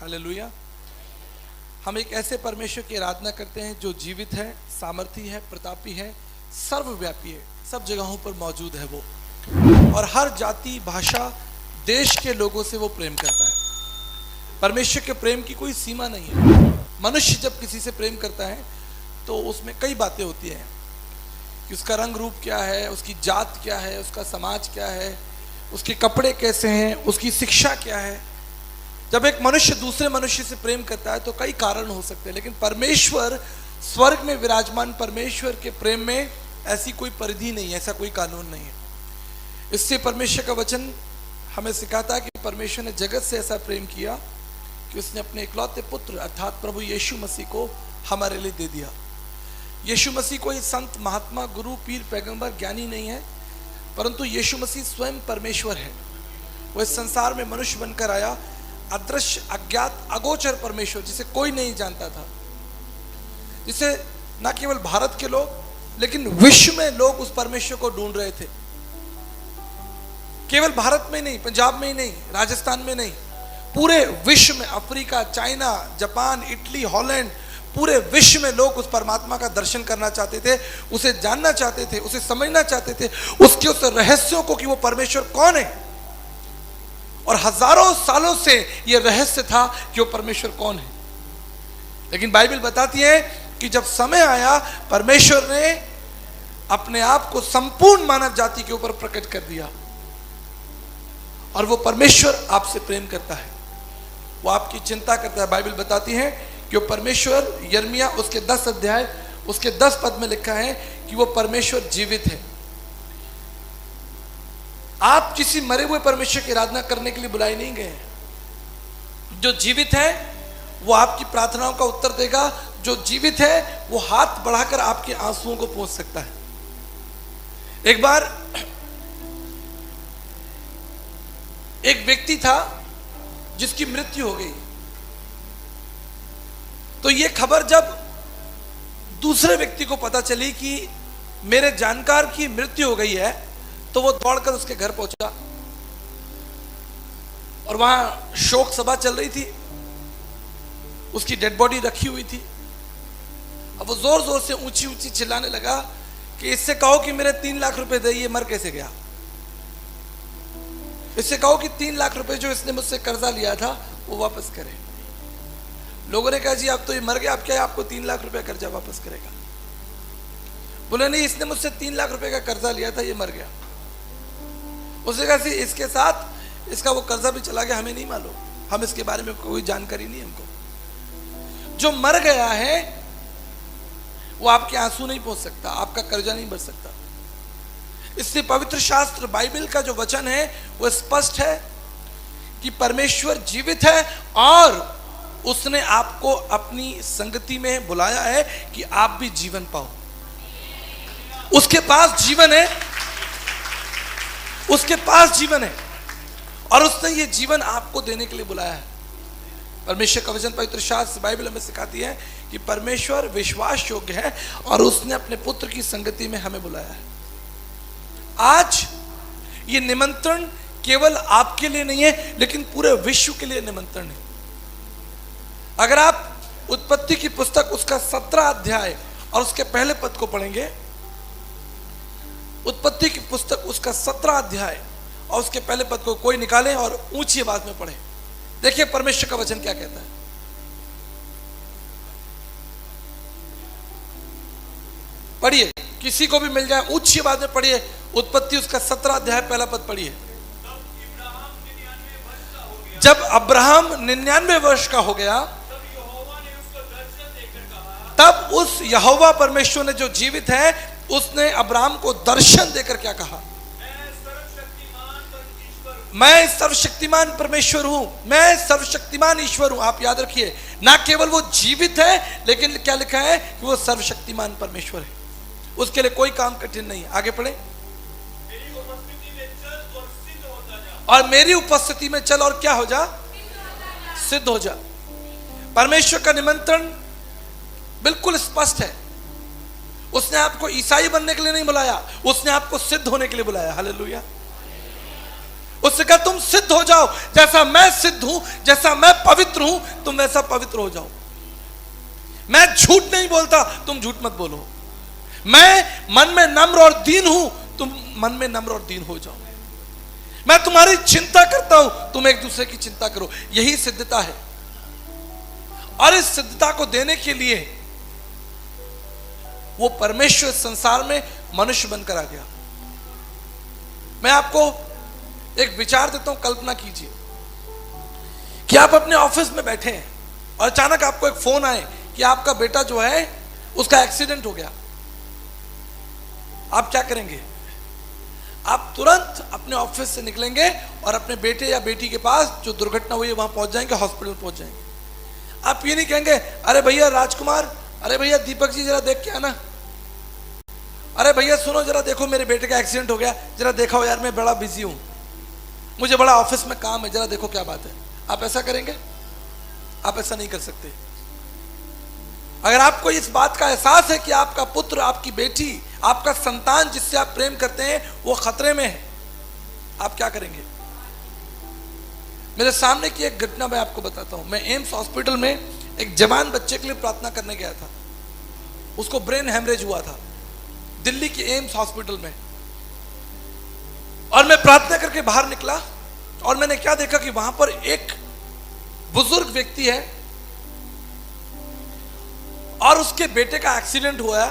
Hallelujah. हम एक ऐसे परमेश्वर की आराधना करते हैं जो जीवित है, सामर्थी है, प्रतापी है, सर्वव्यापी है, सब जगहों पर मौजूद है वो, और हर जाति, भाषा, देश के लोगों से वो प्रेम करता है। परमेश्वर के प्रेम की कोई सीमा नहीं है। मनुष्य जब किसी से प्रेम करता है तो उसमें कई बातें होती हैं कि उसका रंग रूप क्या है, उसकी जात क्या है, उसका समाज क्या है, उसके कपड़े कैसे हैं, उसकी शिक्षा क्या है। जब एक मनुष्य दूसरे मनुष्य से प्रेम करता है तो कई कारण हो सकते हैं, लेकिन परमेश्वर, स्वर्ग में विराजमान परमेश्वर के प्रेम में ऐसी कोई परिधि नहीं है, ऐसा कोई कानून नहीं है। इससे परमेश्वर का वचन हमें सिखाता है कि परमेश्वर ने जगत से ऐसा प्रेम किया कि उसने अपने इकलौते पुत्र अर्थात प्रभु यीशु मसीह को हमारे लिए दे दिया। यीशु मसीह कोई संत, महात्मा, गुरु, पीर, पैगंबर, ज्ञानी नहीं है, परंतु यीशु मसीह स्वयं परमेश्वर है। वो इस संसार में मनुष्य बनकर आया, अदृश्य, अज्ञात, अगोचर परमेश्वर जिसे कोई नहीं जानता था, जिसे न केवल भारत के लोग लेकिन विश्व में लोग उस परमेश्वर को ढूंढ रहे थे। केवल भारत में नहीं, पंजाब में ही नहीं, राजस्थान में नहीं, पूरे विश्व में, Africa, China, Japan, Italy, Holland, पूरे विश्व में लोग उस परमात्मा का दर्शन करना चाहते थे, उसे जानना चाहते थे, उसे समझना चाहते थे, उसके उस रहस्यों को कि वो परमेश्वर कौन है। और हजारों सालों से यह रहस्य था कि वो परमेश्वर कौन है। लेकिन बाइबल बताती है कि जब समय आया, परमेश्वर ने अपने आप को संपूर्ण मानव जाति के ऊपर प्रकट कर दिया। और वो परमेश्वर आपसे प्रेम करता है, वो आपकी चिंता करता है। बाइबल बताती है कि वो परमेश्वर, यिर्मयाह उसके 10 अध्याय उसके 10 पद में लिखा है कि वो परमेश्वर जीवित है। आप किसी मरे हुए परमेश्वर की आराधना करने के लिए बुलाए नहीं गए। जो जीवित है वो आपकी प्रार्थनाओं का उत्तर देगा। जो जीवित है वो हाथ बढ़ाकर आपके आंसुओं को पोंछ सकता है। एक बार एक व्यक्ति था जिसकी मृत्यु हो गई, तो यह खबर जब दूसरे व्यक्ति को पता चली कि मेरे जानकार की मृत्यु हो गई है, तो वो दौड़कर उसके घर पहुंचा और वहां शोक सभा चल रही थी, उसकी डेड बॉडी रखी हुई थी। अब वो जोर जोर से ऊंची ऊंची चिल्लाने लगा कि इससे कहो कि मेरे 3 लाख रुपए दे, ये मर कैसे गया। इससे कहो कि 3 लाख रुपए जो इसने मुझसे कर्जा लिया था वो वापस करे। लोगों ने कहा जी अब तो ये मर गया, अब क्या है, आपको 3 लाख रुपए कर्जा वापस करेगा। बोले नहीं, इसने मुझसे 3 लाख रुपए का कर्जा लिया था, ये मर गया। उसने कहा इसके साथ इसका वो कर्जा भी चला गया, हमें नहीं मालूम, हम इसके बारे में कोई जानकारी नहीं हमको। जो मर गया है वो आपके आंसू नहीं पहुंच सकता, आपका कर्जा नहीं भर सकता। इसलिए पवित्र शास्त्र, बाइबल का जो वचन है वो स्पष्ट है कि परमेश्वर जीवित है और उसने आपको अपनी संगति में बुलाया है कि आप भी जीवन पाओ। उसके पास जीवन है, उसके पास जीवन है और उसने ये जीवन आपको देने के लिए बुलाया है। परमेश्वर का वचन, पवित्र शास्त्र, बाइबल हमें सिखाती है कि परमेश्वर विश्वास योग्य है और उसने अपने पुत्र की संगति में हमें बुलाया है। आज ये निमंत्रण केवल आपके लिए नहीं है, लेकिन पूरे विश्व के लिए निमंत्रण है। अगर आप उत्पत्ति की पुस्तक उसका 17 अध्याय और उसके पहले पद को पढ़ेंगे, उत्पत्ति की पुस्तक उसका 17 अध्याय और उसके पहले पद को कोई निकाले और ऊंची आवाज में पढ़े। देखिए परमेश्वर का वचन क्या कहता है। पढ़िए, किसी को भी मिल जाए, ऊंची आवाज में पढ़िए। उत्पत्ति उसका 17 अध्याय पहला पद पढ़िए। जब अब्राहम 99 वर्ष का हो गया, तब उस यहोवा परमेश्वर ने जो जीवित है, उसने अब्राहम को दर्शन देकर क्या कहा, मैं सर्वशक्तिमान परमेश्वर हूं, मैं सर्वशक्तिमान ईश्वर हूं। आप याद रखिए, ना केवल वो जीवित है, लेकिन क्या लिखा है कि वो सर्वशक्तिमान परमेश्वर है। उसके लिए कोई काम कठिन नहीं। आगे पढ़े। और मेरी उपस्थिति में चल और क्या हो जा, सिद्ध हो जा। परमेश्वर का निमंत्रण बिल्कुल स्पष्ट है। उसने आपको ईसाई बनने के लिए नहीं बुलाया, उसने आपको सिद्ध होने के लिए बुलाया। हालेलुया। उससे कहा तुम सिद्ध हो जाओ, जैसा मैं सिद्ध हूं, जैसा मैं पवित्र हूं, तुम वैसा पवित्र हो जाओ। मैं झूठ नहीं बोलता, तुम झूठ मत बोलो। मैं मन में नम्र और दीन हूं, तुम मन में नम्र और दीन हो जाओ। मैं तुम्हारी चिंता करता हूं, तुम एक दूसरे की चिंता करो। यही सिद्धता है। और इस सिद्धता को देने के लिए वो परमेश्वर संसार में मनुष्य बनकर आ गया। मैं आपको एक विचार देता हूं। कल्पना कीजिए कि आप अपने ऑफिस में बैठे हैं और अचानक आपको एक फोन आए कि आपका बेटा जो है उसका एक्सीडेंट हो गया। आप क्या करेंगे? आप तुरंत अपने ऑफिस से निकलेंगे और अपने बेटे या बेटी के पास जो दुर्घटना हुई है वहां पहुंच जाएंगे, हॉस्पिटल पहुंच जाएंगे। आप ये नहीं कहेंगे अरे भैया राजकुमार, अरे भैया दीपक जी जरा देख के आना, अरे भैया सुनो जरा देखो मेरे बेटे का एक्सीडेंट हो गया, जरा देखो यार मैं बड़ा बिजी हूं, मुझे बड़ा ऑफिस में काम है, जरा देखो क्या बात है। आप ऐसा करेंगे? आप ऐसा नहीं कर सकते। अगर आपको इस बात का एहसास है कि आपका पुत्र, आपकी बेटी, आपका संतान जिससे आप प्रेम करते हैं वो खतरे में है, आप क्या करेंगे? मेरे सामने की एक घटना मैं आपको बताता हूं। मैं एम्स हॉस्पिटल में एक जवान बच्चे के लिए प्रार्थना करने गया था। उसको ब्रेन हेमरेज हुआ था दिल्ली के एम्स हॉस्पिटल में। और मैं प्रार्थना करके बाहर निकला और मैंने क्या देखा कि वहां पर एक बुजुर्ग व्यक्ति है और उसके बेटे का एक्सीडेंट हुआ,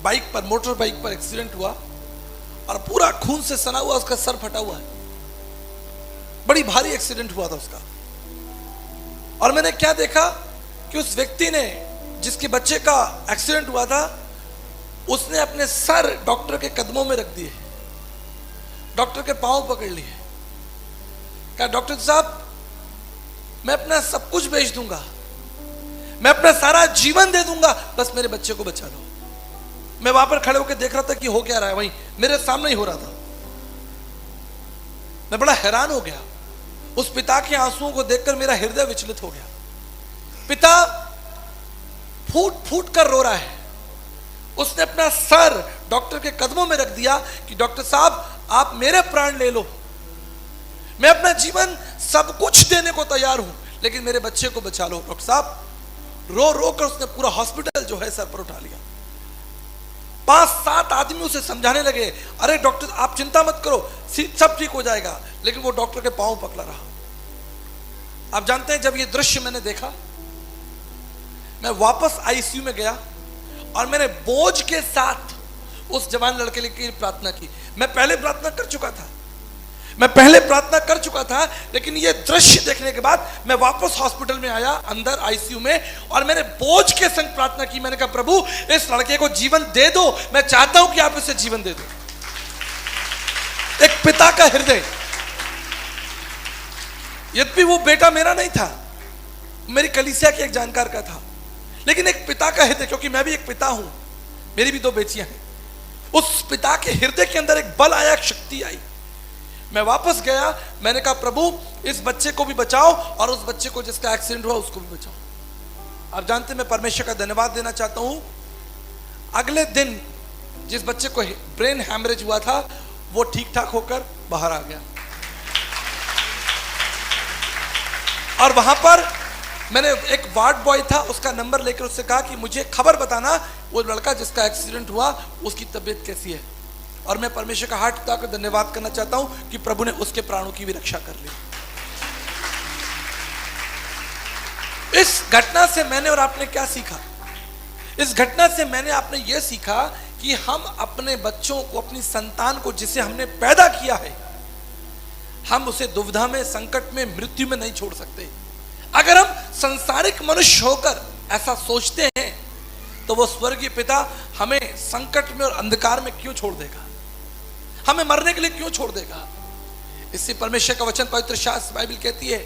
बाइक पर, मोटर बाइक पर एक्सीडेंट हुआ और पूरा खून से सना हुआ उसका सर फटा हुआ है। बड़ी भारी एक्सीडेंट हुआ था उसका। और मैंने क्या देखा कि उस व्यक्ति ने, जिसके बच्चे का एक्सीडेंट हुआ था, उसने अपने सर डॉक्टर के कदमों में रख दिए, डॉक्टर के पांव पकड़ लिए। कहा डॉक्टर साहब मैं अपना सब कुछ बेच दूंगा, मैं अपना सारा जीवन दे दूंगा, बस मेरे बच्चे को बचा लो। मैं वहां पर खड़े होकर देख रहा था कि हो क्या रहा है, वहीं मेरे सामने ही हो रहा था। मैं बड़ा हैरान हो गया। उस पिता के आंसुओं को देखकर मेरा हृदय विचलित हो गया। पिता फूट फूट कर रो रहा है। उसने अपना सर डॉक्टर के कदमों में रख दिया कि डॉक्टर साहब आप मेरे प्राण ले लो, मैं अपना जीवन सब कुछ देने को तैयार हूं, लेकिन मेरे बच्चे को बचा लो। डॉक्टर साहब रो रो कर उसने पूरा हॉस्पिटल जो है सर पर उठा लिया। 5-7 आदमी उसे समझाने लगे, अरे डॉक्टर आप चिंता मत करो, सब ठीक हो जाएगा, लेकिन वो डॉक्टर के पांव पकड़ा रहा। आप जानते हैं जब ये दृश्य मैंने देखा, मैं वापस आईसीयू में गया और मैंने बोझ के साथ उस जवान लड़के के लिए प्रार्थना की। मैं पहले प्रार्थना कर चुका था, लेकिन ये दृश्य देखने के बाद मैं वापस हॉस्पिटल में आया, अंदर आईसीयू में, और मैंने बोझ के संग प्रार्थना की। मैंने कहा प्रभु इस लड़के को जीवन दे दो, मैं चाहता हूं कि आप इसे जीवन दे दो। एक पिता का हृदय। यद्यपि वो बेटा मेरा नहीं था, मेरी कलीसिया के एक जानकार का था, लेकिन एक पिता का हृदय, क्योंकि मैं भी एक पिता हूं, मेरी भी 2 बेटियां हैं। उस पिता के हृदय के अंदर एक बल आया, एक शक्ति आई। मैं वापस गया, मैंने कहा प्रभु इस बच्चे को भी बचाओ और उस बच्चे को जिसका एक्सीडेंट हुआ उसको भी बचाओ। आप जानते हैं मैं परमेश्वर का धन्यवाद देना चाहता हूं। अगले दिन जिस बच्चे को ब्रेन हैमरेज हुआ था वो ठीक ठाक होकर बाहर आ गया। और वहां पर मैंने एक वार्ड बॉय था, उसका नंबर लेकर उससे कहा कि मुझे खबर बताना वो लड़का जिसका एक्सीडेंट हुआ उसकी तबीयत कैसी है। और मैं परमेश्वर का हाथ उठाकर धन्यवाद करना चाहता हूं कि प्रभु ने उसके प्राणों की भी रक्षा कर ली। इस घटना से मैंने और आपने क्या सीखा? इस घटना से मैंने आपने यह सीखा कि हम अपने बच्चों को, अपनी संतान को जिसे हमने पैदा किया है, हम उसे दुविधा में, संकट में, मृत्यु में नहीं छोड़ सकते। अगर हम संसारिक मनुष्य होकर ऐसा सोचते हैं तो वो स्वर्गीय पिता हमें संकट में और अंधकार में क्यों छोड़ देगा, हमें मरने के लिए क्यों छोड़ देगा? इससे परमेश्वर का वचन, पवित्र शास्त्र बाइबल कहती है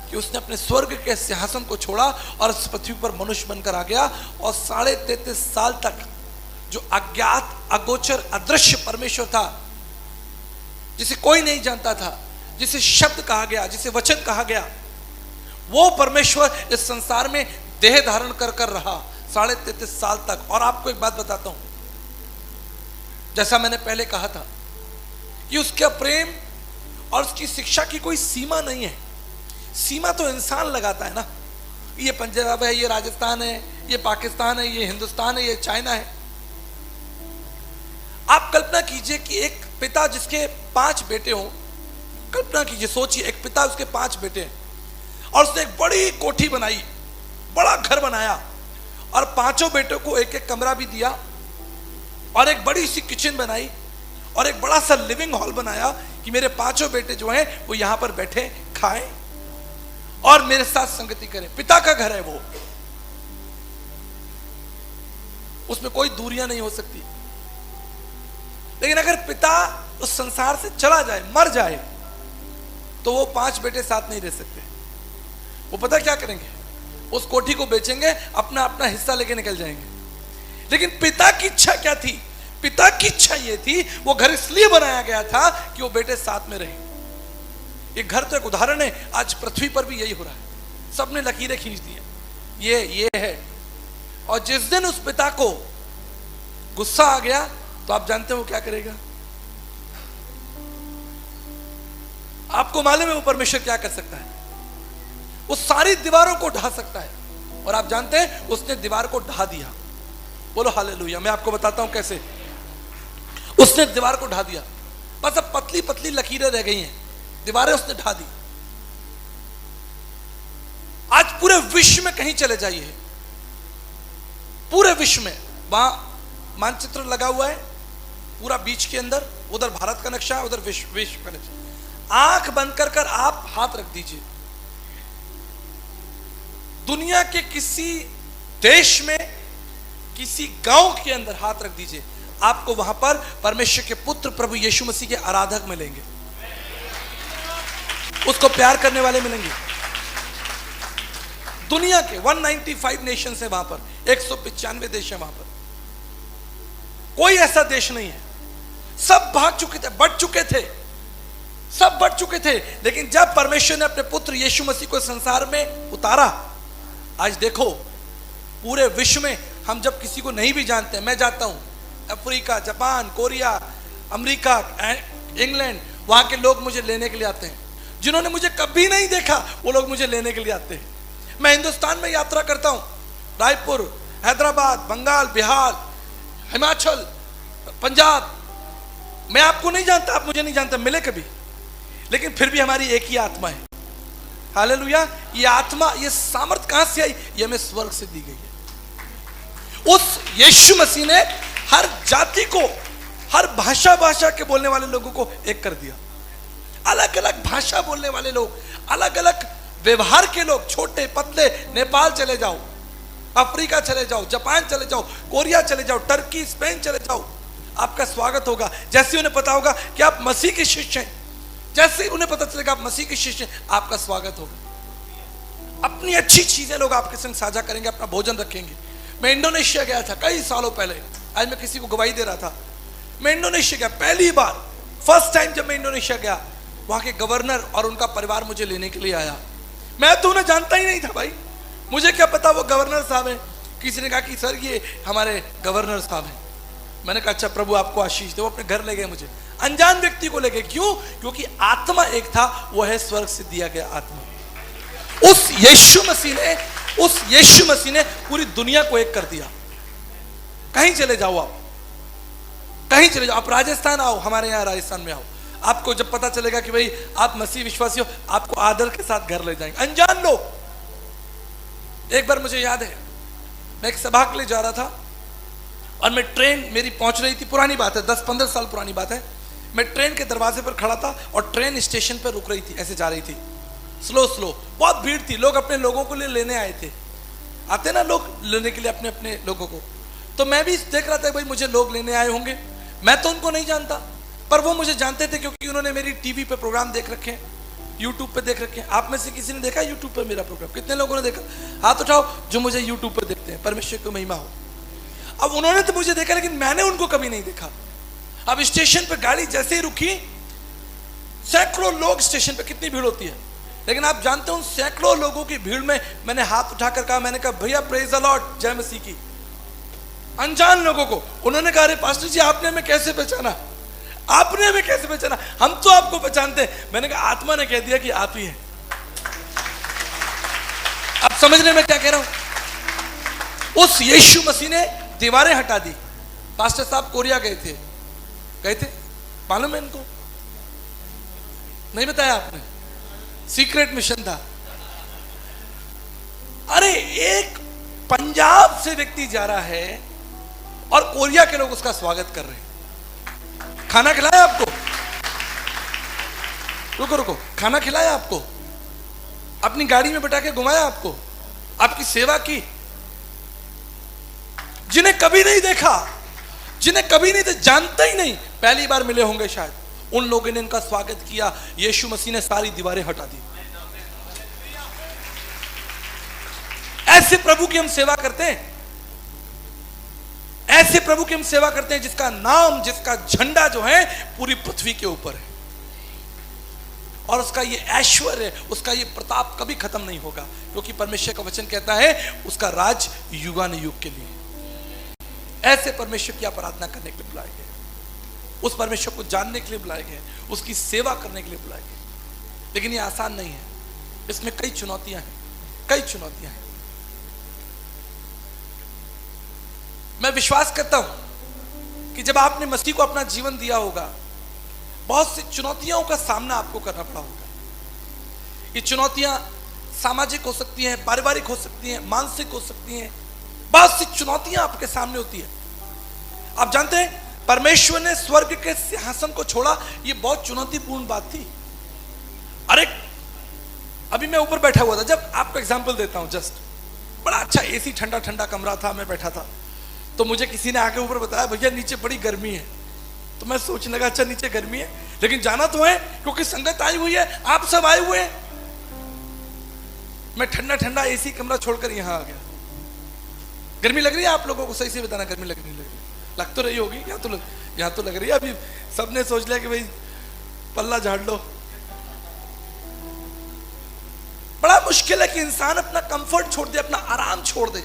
कि उसने अपने स्वर्ग के सिंहासन को छोड़ा और इस पृथ्वी पर मनुष्य बनकर आ गया और 33.5 साल तक जो अज्ञात, अगोचर, अदृश्य परमेश्वर था, जिसे कोई नहीं जानता था, जिसे शब्द कहा गया, जिसे वचन कहा गया, वो परमेश्वर इस संसार में देह धारण कर कर रहा 33.5 साल तक। और आपको एक बात बताता हूं, जैसा मैंने पहले कहा था कि उसका प्रेम, और उसकी शिक्षा की कोई सीमा नहीं है। सीमा तो इंसान लगाता है ना, ये पंजाब है, ये राजस्थान है, ये पाकिस्तान है, ये हिंदुस्तान है, ये चाइना है। आप कल्पना कीजिए कि एक पिता जिसके 5 बेटे हों, कल्पना कीजिए, सोचिए, एक पिता उसके 5 बेटे हैं और उसने एक बड़ी कोठी बनाई, बड़ा घर बनाया और 5 बेटों को एक एक कमरा भी दिया और एक बड़ी सी किचन बनाई और एक बड़ा सा लिविंग हॉल बनाया कि मेरे 5 बेटे जो हैं वो यहां पर बैठे खाएं और मेरे साथ संगति करें। पिता का घर है वो, उसमें कोई दूरियां नहीं हो सकती। लेकिन अगर पिता उस संसार से चला जाए, मर जाए, तो वो 5 बेटे साथ नहीं रह सकते। वो पता क्या करेंगे, उस कोठी को बेचेंगे, अपना अपना हिस्सा लेके निकल जाएंगे। लेकिन पिता की इच्छा क्या थी? पिता की इच्छा ये थी, वो घर इसलिए बनाया गया था कि वो बेटे साथ में रहे। ये घर तो एक उदाहरण है, आज पृथ्वी पर भी यही हो रहा है। सबने लकीरें खींच दी हैं, ये है। और जिस दिन उस पिता को गुस्सा आ गया तो आप जानते हो क्या करेगा? आपको मालूम है वो परमेश्वर क्या कर सकता है? वो सारी दीवारों को ढा सकता है। और आप जानते हैं उसने दीवार को ढा दिया। बोलो हालेलुया। मैं आपको बताता हूं कैसे उसने दीवार को ढा दिया। बस अब पतली पतली लकीरें रह गई हैं, दीवारें उसने ढा दी। आज पूरे विश्व में कहीं चले जाइए, पूरे विश्व में वहां मानचित्र लगा हुआ है, पूरा बीच के अंदर, उधर भारत का नक्शा, उधर विश्व का नक्शा। आंख बंद कर आप हाथ रख दीजिए, दुनिया के किसी देश में, किसी गांव के अंदर हाथ रख दीजिए, आपको वहां पर परमेश्वर के पुत्र प्रभु यीशु मसीह के आराधक मिलेंगे, उसको प्यार करने वाले मिलेंगे। दुनिया के 195 नेशंस है वहां पर, 195 देश है वहां पर, कोई ऐसा देश नहीं है। सब भाग चुके थे, बढ़ चुके थे, सब बढ़ चुके थे। लेकिन जब परमेश्वर ने अपने पुत्र यीशु मसीह को संसार में उतारा, आज देखो पूरे विश्व में हम जब किसी को नहीं भी जानते हैं, मैं जाता हूं Africa, Japan, Korea, America, England, वहां के लोग मुझे लेने के लिए आते हैं। जिन्होंने मुझे कभी नहीं देखा वो लोग मुझे लेने के लिए आते हैं। मैं हिंदुस्तान में यात्रा करता हूं, रायपुर, हैदराबाद, बंगाल, बिहार, हिमाचल, पंजाब, मैं आपको नहीं जानता, आप मुझे नहीं जानते, मिले कभी, लेकिन फिर भी हमारी एक ही आत्मा है। हालेलुया। ये आत्मा, ये सामर्थ कहां से आई? ये हमें स्वर्ग से दी गई है। उस यीशु मसीह ने हर जाति को, हर भाषा के बोलने वाले लोगों को एक कर दिया। अलग अलग भाषा बोलने वाले लोग, अलग अलग व्यवहार के लोग, छोटे पतले, नेपाल चले जाओ, अफ्रीका चले जाओ, जापान चले जाओ, कोरिया चले जाओ, टर्की, स्पेन चले जाओ, आपका स्वागत होगा। जैसे उन्हें पता होगा कि आप मसीह के शिष्य हैं, जैसे उन्हें पता चलेगा आप मसीह के शिष्य हैं, आपका स्वागत होगा। अपनी अच्छी चीजें लोग आपके संग साझा करेंगे, अपना भोजन रखेंगे। मैं इंडोनेशिया गया था कई सालों पहले, आज मैं किसी को गवाही दे रहा था। मैं इंडोनेशिया गया पहली बार, फर्स्ट टाइम जब मैं इंडोनेशिया गया, वहां के गवर्नर और उनका परिवार मुझे लेने के लिए आया। मैं तो उन्हें जानता ही नहीं था भाई, मुझे क्या पता वो गवर्नर साहब हैं। किसी ने कहा कि सर ये हमारे गवर्नर साहब हैं। मैंने कहा अच्छा प्रभु आपको आशीष दे। वो अपने घर ले गए, मुझे अनजान व्यक्ति को ले गए। क्यों? क्योंकि आत्मा एक था, वो है स्वर्ग से दिया गया आत्मा। उस यीशु मसीह ने पूरी दुनिया को एक कर दिया। कहीं चले जाओ आप, कहीं चले जाओ आप, राजस्थान आओ, हमारे यहाँ राजस्थान में आओ, आपको जब पता चलेगा कि भाई आप मसीह विश्वासी हो, आपको आदर के साथ घर ले जाएंगे। अनजान लोग। एक बार मुझे याद है, मैं एक सभा के लिए जा रहा था और मैं ट्रेन मेरी पहुंच रही थी, पुरानी बात है, 10-15 साल पुरानी बात है। मैं ट्रेन के दरवाजे पर खड़ा था और ट्रेन स्टेशन पर रुक रही थी, ऐसे जा रही थी, स्लो, बहुत भीड़ थी। लोग अपने लोगों को लिए लेने आए थे, आते ना लोग लेने के लिए अपने अपने लोगों को। तो मैं भी देख रहा था भाई मुझे लोग लेने आए होंगे, मैं तो उनको नहीं जानता, पर वो मुझे जानते थे क्योंकि उन्होंने मेरी टीवी पे प्रोग्राम देख रखे हैं, यूट्यूब पे देख रखे हैं। आप में से किसी ने देखा यूट्यूब पे मेरा प्रोग्राम? कितने लोगों ने देखा? हाथ उठाओ जो मुझे यूट्यूब पे देखते हैं। परमेश्वर को महिमा हो। अब उन्होंने तो मुझे देखा, लेकिन मैंने उनको कभी नहीं देखा। अब स्टेशन पे गाड़ी जैसे ही रुकी, सैकड़ों लोग स्टेशन पे, कितनी भीड़ होती है, लेकिन आप जानते हो उन सैकड़ों लोगों की भीड़ में मैंने हाथ उठाकर कहा, मैंने कहा भैया प्रेज द लॉर्ड, जय मसीह की। अनजान लोगों को। उन्होंने कहा अरे पास्टर जी आपने हमें कैसे पहचाना? आपने हमें कैसे पहचाना? हम तो आपको पहचानते हैं। मैंने कहा आत्मा ने कह दिया कि आप ही हैं। अब समझने में क्या कह रहा हूं? उस यीशु मसीह ने दीवारें हटा दी। पास्टर साहब कोरिया गए थे, मालूम है इनको? नहीं बताया आपने? सीक्रेट मिशन था। अरे एक पंजाब से व्यक्ति जा रहा है और कोरिया के लोग उसका स्वागत कर रहे हैं। खाना खिलाया आपको? रुको, खाना खिलाया आपको? अपनी गाड़ी में बैठा के घुमाया आपको? आपकी सेवा की? जिन्हें कभी नहीं देखा, जिन्हें कभी नहीं जानते ही नहीं, पहली बार मिले होंगे शायद, उन लोगों ने इनका स्वागत किया। यीशु मसीह ने सारी दीवारें हटा दी। ऐसे प्रभु की हम सेवा करते हैं, ऐसे प्रभु की हम सेवा करते हैं जिसका नाम, जिसका झंडा जो है पूरी पृथ्वी के ऊपर है, और उसका ये ऐश्वर्य, उसका ये प्रताप कभी खत्म नहीं होगा, क्योंकि परमेश्वर का वचन कहता है उसका राज युगानुयुग के लिए। ऐसे परमेश्वर की आप आराधना करने के लिए बुलाए गए, उस परमेश्वर को जानने के लिए बुलाए गए, उसकी सेवा करने के लिए बुलाए गए। लेकिन ये आसान नहीं है, इसमें कई चुनौतियां हैं, कई चुनौतियां हैं। मैं विश्वास करता हूं कि जब आपने मसीह को अपना जीवन दिया होगा, बहुत सी चुनौतियों का सामना आपको करना पड़ा होगा। ये चुनौतियां सामाजिक हो सकती हैं, पारिवारिक हो सकती हैं, मानसिक हो सकती हैं। बहुत सी चुनौतियां आपके सामने होती है। आप जानते हैं परमेश्वर ने स्वर्ग के सिंहासन को छोड़ा, ये बहुत चुनौतीपूर्ण बात थी। अरे अभी मैं ऊपर बैठा हुआ था, जब आपको एग्जांपल देता हूं, जस्ट बड़ा अच्छा एसी ठंडा ठंडा कमरा था, मैं बैठा था, तो मुझे किसी ने आके ऊपर बताया भैया नीचे बड़ी गर्मी है। तो मैं सोचने लगा अच्छा नीचे गर्मी है, लेकिन जाना तो है क्योंकि संगत आई हुई है, आप सब आए हुए हैं। मैं ठंडा ठंडा एसी कमरा छोड़कर यहां आ गया। गर्मी लग रही है आप लोगों को? सही से बताना, गर्मी लग रही? लग तो रही होगी, यहाँ तो लग रही है। अभी सबने सोच लिया कि भाई पल्ला झाड़ लो। बड़ा मुश्किल है कि इंसान अपना कंफर्ट छोड़ दे, अपना आराम छोड़ दे,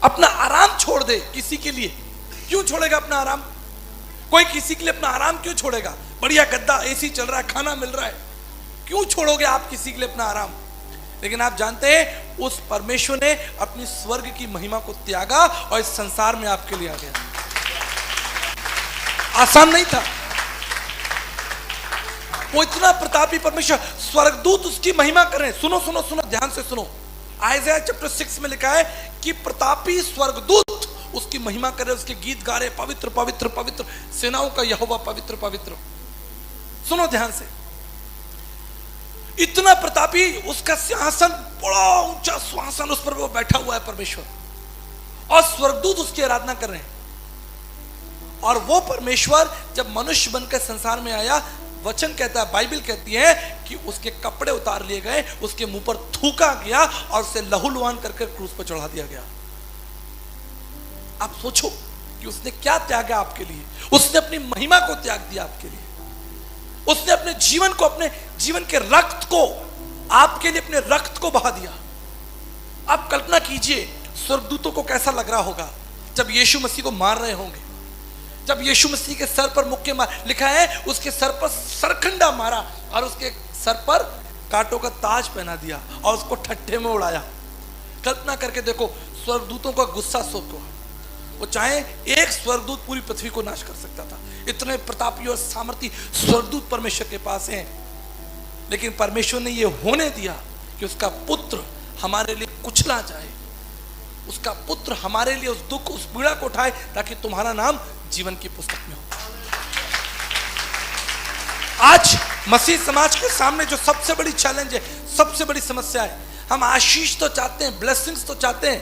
अपना आराम छोड़ दे किसी के लिए। क्यों छोड़ेगा अपना आराम? कोई किसी के लिए अपना आराम क्यों छोड़ेगा? बढ़िया गद्दा, एसी चल रहा है, खाना मिल रहा है, क्यों छोड़ोगे आप किसी के लिए अपना आराम? लेकिन आप जानते हैं उस परमेश्वर ने अपनी स्वर्ग की महिमा को त्यागा और इस संसार में आपके लिए आ गया। आसान नहीं था। वो इतना प्रतापी परमेश्वर, स्वर्गदूत उसकी महिमा कर रहे हैं। सुनो सुनो सुनो, ध्यान से सुनो। आइज़ाया चैप्टर 6 में लिखा है कि प्रतापी स्वर्गदूत उसकी महिमा कर रहे, उसके गीत गा रहे, पवित्र पवित्र पवित्र सेनाओं का यहोवा पवित्र पवित्र। सुनो ध्यान से, इतना प्रतापी, उसका सिंहासन बड़ा ऊंचा सिंहासन, उस पर वो बैठा हुआ है परमेश्वर, और स्वर्गदूत उसकी आराधना कर रहे हैं। और वो परमेश्वर जब मनुष्य बनकर संसार में आया, वचन कहता है, बाइबल कहती है कि उसके कपड़े उतार लिए गए, उसके मुंह पर थूका गया और उसे लहूलुहान करके क्रूस पर चढ़ा दिया गया। आप सोचो कि उसने क्या त्यागा आपके लिए। उसने अपनी महिमा को त्याग दिया आपके लिए। उसने अपने जीवन को, अपने जीवन के रक्त को, आपके लिए अपने रक्त को बहा दिया। आप कल्पना कीजिए स्वर्गदूतों को कैसा लग रहा होगा जब यीशु मसीह को मार रहे होंगे, जब यीशु मसीह के सर पर मुक्के मार, लिखा है उसके सर पर सरखंडा मारा और उसके सर पर कांटों का ताज पहना दिया और उसको ठट्ठे में उड़ाया। कल्पना करके देखो स्वर्गदूतों का गुस्सा सोचो। वो चाहे एक स्वर्गदूत पूरी पृथ्वी को नाश कर सकता था। इतने प्रतापी और सामर्थी स्वर्गदूत परमेश्वर के पास हैं, लेकिन परमेश्वर ने ये होने दिया कि उसका पुत्र हमारे लिए कुचला जाए, उसका पुत्र हमारे लिए उस दुख, उस पीड़ा को उठाए, ताकि तुम्हारा नाम जीवन की पुस्तक में हो। आज मसीह समाज के सामने जो सबसे बड़ी चैलेंज है, सबसे बड़ी समस्या है, हम आशीष तो चाहते हैं, ब्लेसिंग्स तो चाहते हैं,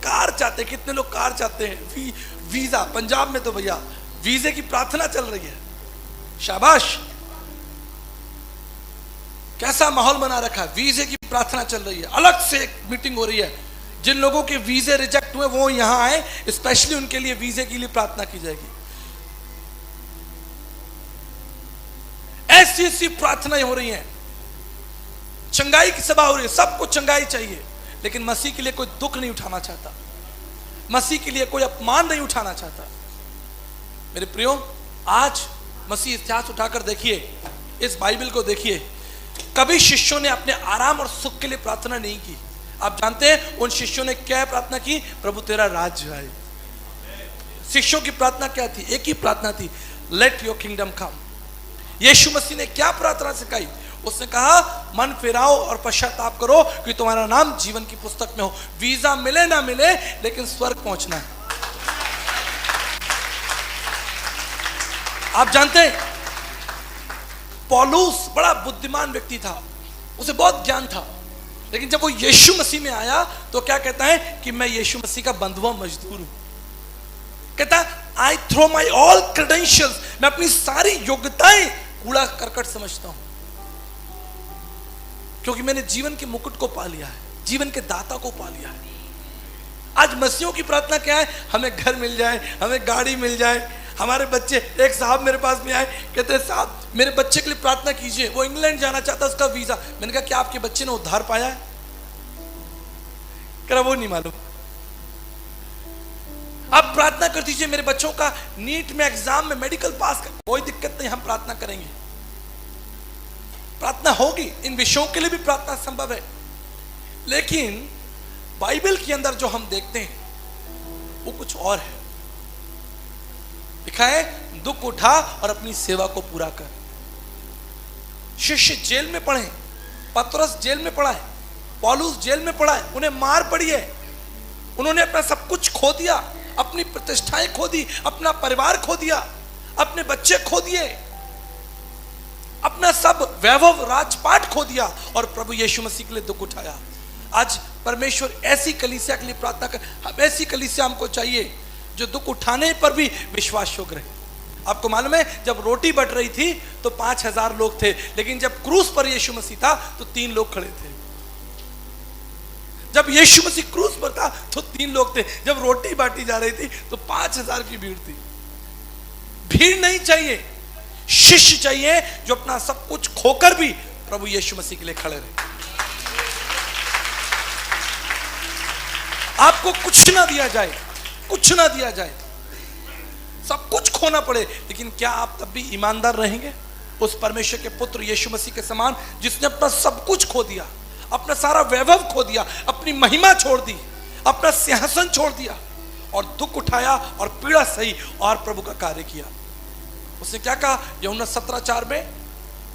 कार चाहते हैं। कितने लोग कार चाहते हैं? वीजा, पंजाब में तो भैया वीजे की प्रार्थना चल रही है। शाबाश, कैसा माहौल बना रखा है। वीजे की प्रार्थना चल रही है, अलग से एक मीटिंग हो रही है। जिन लोगों के वीजे रिजेक्ट हुए वो यहां आए, स्पेशली उनके लिए वीजे के लिए प्रार्थना की जाएगी। ऐसी ऐसी प्रार्थनाएं हो रही हैं। चंगाई की सभा हो रही है, सबको चंगाई चाहिए, लेकिन मसीह के लिए कोई दुख नहीं उठाना चाहता, मसीह के लिए कोई अपमान नहीं उठाना चाहता। मेरे प्रियो, आज मसीह इतिहास उठाकर देखिए, इस बाइबल को देखिए, कभी शिष्यों ने अपने आराम और सुख के लिए प्रार्थना नहीं की। आप जानते हैं उन शिष्यों ने क्या प्रार्थना की? प्रभु तेरा राज्य आए। शिष्यों की प्रार्थना क्या थी? एक ही प्रार्थना थी, लेट योर किंगडम कम। यीशु मसीह ने क्या प्रार्थना सिखाई? उसने कहा मन फिराओ और पश्चाताप करो कि तुम्हारा नाम जीवन की पुस्तक में हो। वीजा मिले ना मिले, लेकिन स्वर्ग पहुंचना है। आप जानते हैं पौलुस बड़ा बुद्धिमान व्यक्ति था, उसे बहुत ज्ञान था, लेकिन जब वो यीशु मसीह में आया तो क्या कहता है कि मैं यीशु मसीह का बंधुआ मजदूर हूं। कहता है I throw my all credentials, मैं अपनी सारी योग्यताएं कूड़ा करकट समझता हूं, क्योंकि मैंने जीवन के मुकुट को पा लिया है, जीवन के दाता को पा लिया है। आज मसीहों की प्रार्थना क्या है? हमें घर मिल जाए, हमें गाड़ी मिल जाए, हमारे बच्चे। एक साहब मेरे पास में आए, कहते हैं साहब मेरे बच्चे के लिए प्रार्थना कीजिए, वो इंग्लैंड जाना चाहता है, उसका वीजा। मैंने कहा क्या आपके बच्चे ने उद्धार पाया है? कह रहा वो नहीं मालूम। आप प्रार्थना कर दीजिए मेरे बच्चों का नीट में एग्जाम में मेडिकल पास कर। कोई दिक्कत नहीं, हम प्रार्थना करेंगे, प्रार्थना होगी, इन विषयों के लिए भी प्रार्थना संभव है। लेकिन बाइबल के अंदर जो हम देखते हैं वो कुछ और है। लिखा है दुख उठा और अपनी सेवा को पूरा कर। शिष्य जेल में पड़े, पतरस जेल में पड़ा है, पौलुस जेल में पड़ा है, उन्हें मार पड़ी है, उन्होंने अपना सब कुछ खो दिया, अपनी प्रतिष्ठाएं खो दी, अपना परिवार खो दिया, अपने बच्चे खो दिए, अपना सब वैभव राजपाट खो दिया और प्रभु यीशु मसीह के लिए दुख उठाया। आज परमेश्वर ऐसी कलीसिया के लिए प्रार्थना कर, हम ऐसी कलीसिया हमको चाहिए जो दुख उठाने पर भी विश्वास योग्य रहे। आपको मालूम है जब रोटी बट रही थी तो 5000 लोग थे, लेकिन जब क्रूस पर यीशु मसीह था तो 3 लोग खड़े थे। जब यीशु मसीह क्रूस पर था तो 3 लोग थे, जब रोटी बांटी जा रही थी तो 5000 की भीड़ थी। भीड़ नहीं चाहिए, शिष्य चाहिए जो अपना सब कुछ खोकर भी प्रभु यीशु मसीह के लिए खड़े रहे। आपको कुछ ना दिया जाए, कुछ ना दिया जाए, सब कुछ खोना पड़े, लेकिन क्या आप तब भी ईमानदार रहेंगे उस परमेश्वर के पुत्र यीशु मसीह के समान, जिसने अपना सब कुछ खो दिया, अपना सारा वैभव खो दिया, अपनी महिमा छोड़ दी, अपना सिंहासन छोड़ दिया और दुख उठाया और पीड़ा सही और प्रभु का कार्य किया। उसने क्या कहा यूहन्ना 17:4 में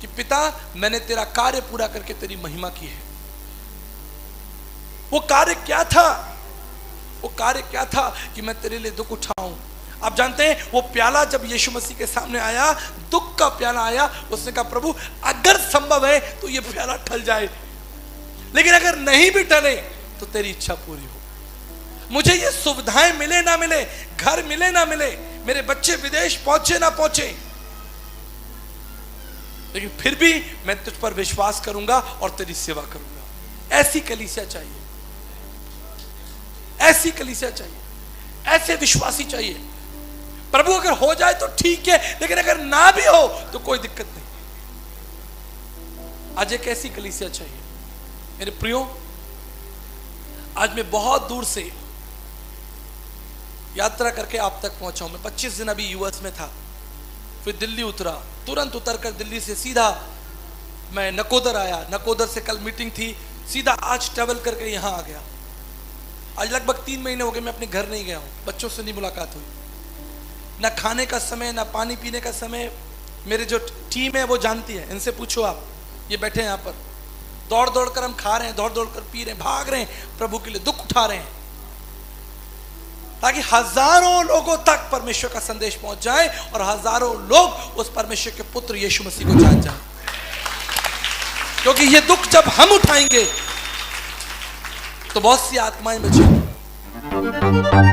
कि पिता मैंने तेरा कार्य पूरा करके तेरी महिमा की है। वो कार्य क्या था? वो कार्य क्या था कि मैं तेरे लिए दुख उठाऊं। आप जानते हैं वो प्याला जब यीशु मसीह के सामने आया, दुख का प्याला आया, उसने कहा प्रभु अगर संभव है तो ये प्याला टल जाए, लेकिन अगर नहीं भी टले तो तेरी इच्छा पूरी हो। मुझे ये सुविधाएं मिले ना मिले, घर मिले ना मिले, मेरे बच्चे विदेश पहुंचे ना पहुंचे, लेकिन फिर भी मैं तुझ पर विश्वास करूंगा और तेरी सेवा करूंगा। ऐसी कलीसिया चाहिए, ऐसी कलीसिया चाहिए, ऐसे विश्वासी चाहिए। प्रभु अगर हो जाए तो ठीक है, लेकिन अगर ना भी हो तो कोई दिक्कत नहीं। आज एक ऐसी कलीसिया चाहिए। मेरे प्रियो, आज मैं बहुत दूर से यात्रा करके आप तक पहुंचा हूं। मैं 25 दिन अभी यूएस में था, फिर दिल्ली उतरा, तुरंत उतरकर दिल्ली से सीधा मैं नकोदर आया, नकोदर से कल मीटिंग थी, सीधा आज ट्रैवल करके यहां आ गया। आज लगभग 3 महीने हो गए मैं अपने घर नहीं गया हूँ, बच्चों से नहीं मुलाकात हुई, ना खाने का समय ना पानी पीने का समय। मेरे जो टीम है वो जानती है, इनसे पूछो आप, ये बैठे हैं यहाँ पर, दौड़ दौड़ कर हम खा रहे हैं, दौड़ दौड़ कर पी रहे हैं, भाग रहे हैं, प्रभु के लिए दुख उठा रहे हैं, ताकि हजारों लोगों तक परमेश्वर का संदेश पहुंच जाए और हजारों लोग उस परमेश्वर के पुत्र यीशु मसीह को जान जाए। क्योंकि ये दुख जब हम उठाएंगे तो बहुत सी आत्माएं बचेंगी।